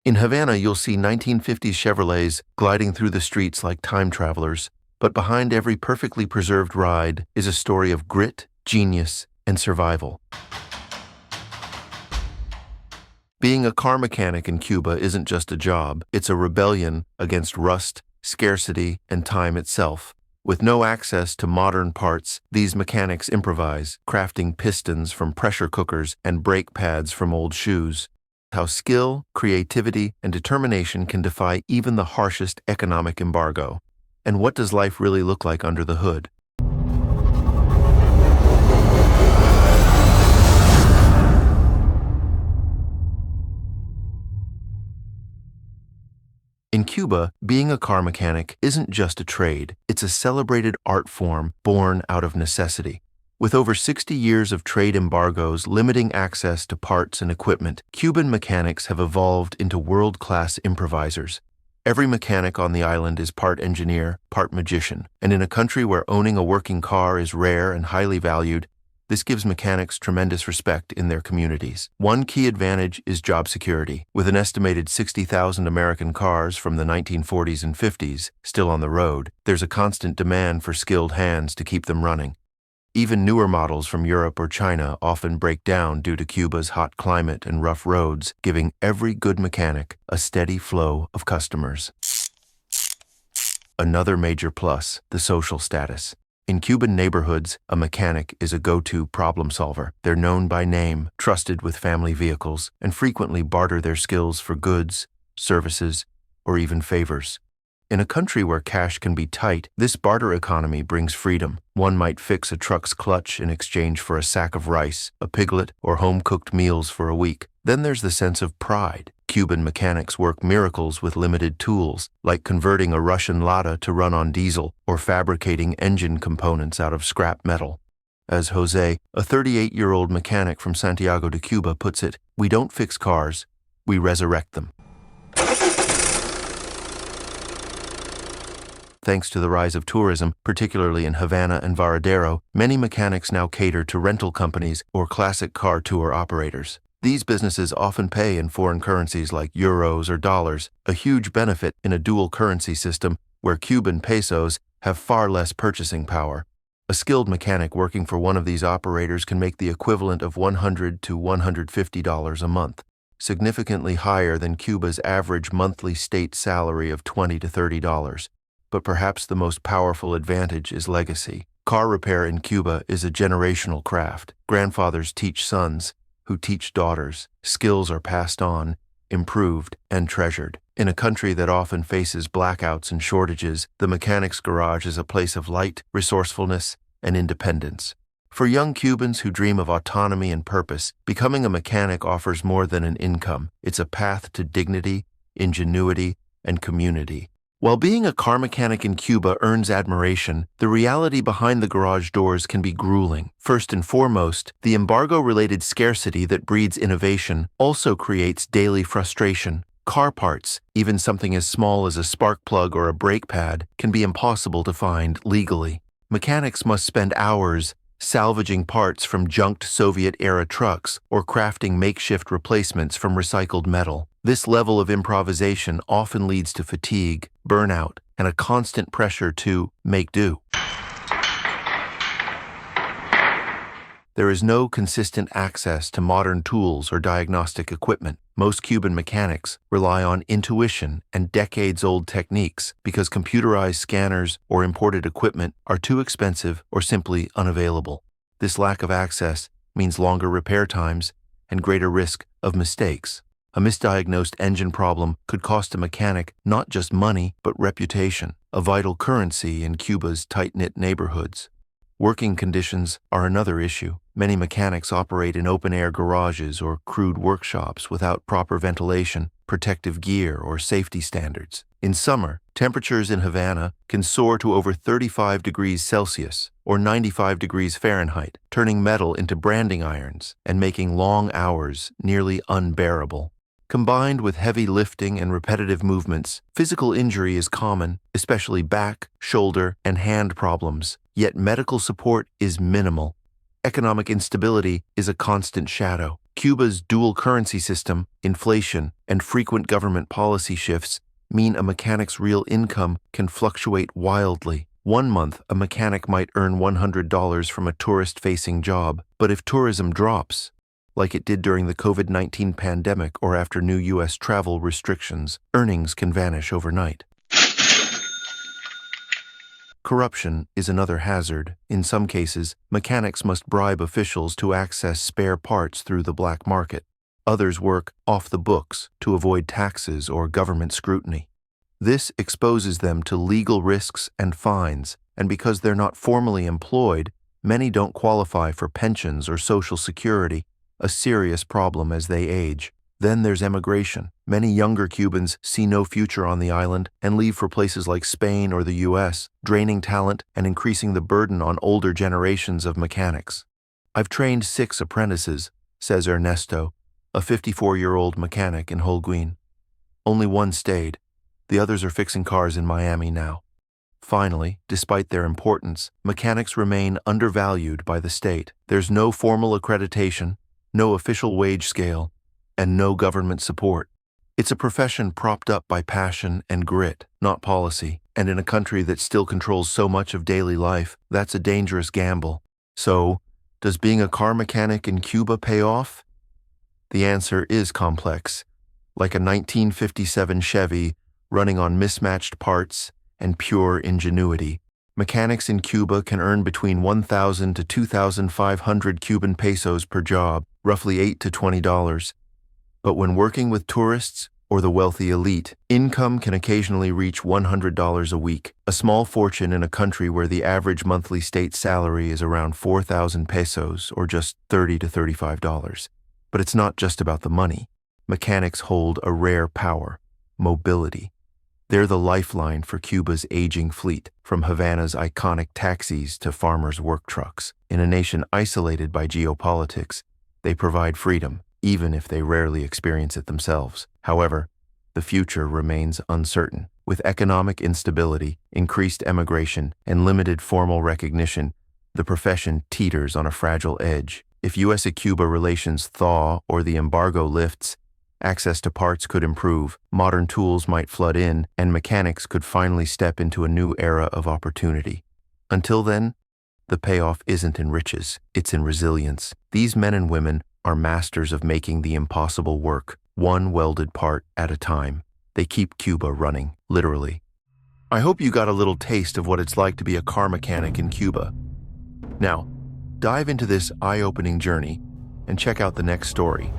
In Havana, you'll see 1950s Chevrolets gliding through the streets like time travelers, but behind every perfectly preserved ride is a story of grit, genius, and survival. Being a car mechanic in Cuba isn't just a job, it's a rebellion against rust, scarcity, and time itself. With no access to modern parts, these mechanics improvise, crafting pistons from pressure cookers and brake pads from old shoes. How skill, creativity, and determination can defy even the harshest economic embargo. And what does life really look like under the hood? In Cuba, being a car mechanic isn't just a trade, it's a celebrated art form born out of necessity. With over 60 years of trade embargoes limiting access to parts and equipment, Cuban mechanics have evolved into world-class improvisers. Every mechanic on the island is part engineer, part magician, and in a country where owning a working car is rare and highly valued, this gives mechanics tremendous respect in their communities. One key advantage is job security. With an estimated 60,000 American cars from the 1940s and 50s still on the road, there's a constant demand for skilled hands to keep them running. Even newer models from Europe or China often break down due to Cuba's hot climate and rough roads, giving every good mechanic a steady flow of customers. Another major plus, the social status. In Cuban neighborhoods, a mechanic is a go-to problem solver. They're known by name, trusted with family vehicles, and frequently barter their skills for goods, services, or even favors. In a country where cash can be tight, this barter economy brings freedom. One might fix a truck's clutch in exchange for a sack of rice, a piglet, or home-cooked meals for a week. Then there's the sense of pride. Cuban mechanics work miracles with limited tools, like converting a Russian Lada to run on diesel or fabricating engine components out of scrap metal. As Jose, a 38-year-old mechanic from Santiago de Cuba, puts it, "We don't fix cars, we resurrect them." Thanks to the rise of tourism, particularly in Havana and Varadero, many mechanics now cater to rental companies or classic car tour operators. These businesses often pay in foreign currencies like euros or dollars, a huge benefit in a dual currency system where Cuban pesos have far less purchasing power. A skilled mechanic working for one of these operators can make the equivalent of $100 to $150 a month, significantly higher than Cuba's average monthly state salary of $20 to $30. But perhaps the most powerful advantage is legacy. Car repair in Cuba is a generational craft. Grandfathers teach sons, who teach daughters. Skills are passed on, improved, and treasured. In a country that often faces blackouts and shortages, the mechanic's garage is a place of light, resourcefulness, and independence. For young Cubans who dream of autonomy and purpose, becoming a mechanic offers more than an income. It's a path to dignity, ingenuity, and community. While being a car mechanic in Cuba earns admiration, the reality behind the garage doors can be grueling. First and foremost, the embargo-related scarcity that breeds innovation also creates daily frustration. Car parts, even something as small as a spark plug or a brake pad, can be impossible to find legally. Mechanics must spend hours salvaging parts from junked Soviet-era trucks or crafting makeshift replacements from recycled metal. This level of improvisation often leads to fatigue, burnout, and a constant pressure to make do. There is no consistent access to modern tools or diagnostic equipment. Most Cuban mechanics rely on intuition and decades-old techniques because computerized scanners or imported equipment are too expensive or simply unavailable. This lack of access means longer repair times and greater risk of mistakes. A misdiagnosed engine problem could cost a mechanic not just money, but reputation, a vital currency in Cuba's tight-knit neighborhoods. Working conditions are another issue. Many mechanics operate in open-air garages or crude workshops without proper ventilation, protective gear, or safety standards. In summer, temperatures in Havana can soar to over 35 degrees Celsius or 95 degrees Fahrenheit, turning metal into branding irons and making long hours nearly unbearable. Combined with heavy lifting and repetitive movements, physical injury is common, especially back, shoulder, and hand problems, yet medical support is minimal. Economic instability is a constant shadow. Cuba's dual currency system, inflation, and frequent government policy shifts mean a mechanic's real income can fluctuate wildly. One month, a mechanic might earn $100 from a tourist-facing job, but if tourism drops, like it did during the COVID-19 pandemic or after new U.S. travel restrictions, earnings can vanish overnight. Corruption is another hazard. In some cases, mechanics must bribe officials to access spare parts through the black market. Others work off the books to avoid taxes or government scrutiny. This exposes them to legal risks and fines, and because they're not formally employed, many don't qualify for pensions or Social Security, a serious problem as they age. Then there's emigration. Many younger Cubans see no future on the island and leave for places like Spain or the U.S., draining talent and increasing the burden on older generations of mechanics. I've trained 6 apprentices, says Ernesto, a 54-year-old mechanic in Holguin. Only one stayed. The others are fixing cars in Miami now. Finally, despite their importance, mechanics remain undervalued by the state. There's no formal accreditation, no official wage scale, and no government support. It's a profession propped up by passion and grit, not policy, and in a country that still controls so much of daily life, that's a dangerous gamble. So, does being a car mechanic in Cuba pay off? The answer is complex. Like a 1957 Chevy running on mismatched parts and pure ingenuity, mechanics in Cuba can earn between 1,000 to 2,500 Cuban pesos per job, roughly $8 to $20. But when working with tourists or the wealthy elite, income can occasionally reach $100 a week, a small fortune in a country where the average monthly state salary is around 4,000 pesos or just $30 to $35. But it's not just about the money. Mechanics hold a rare power, mobility. They're the lifeline for Cuba's aging fleet, from Havana's iconic taxis to farmers' work trucks. In a nation isolated by geopolitics, they provide freedom, even if they rarely experience it themselves. However, the future remains uncertain. With economic instability, increased emigration, and limited formal recognition, the profession teeters on a fragile edge. If U.S.-Cuba relations thaw or the embargo lifts, access to parts could improve, modern tools might flood in, and mechanics could finally step into a new era of opportunity. Until then, the payoff isn't in riches, it's in resilience. These men and women are masters of making the impossible work, one welded part at a time. They keep Cuba running, literally. I hope you got a little taste of what it's like to be a car mechanic in Cuba. Now, dive into this eye-opening journey and check out the next story.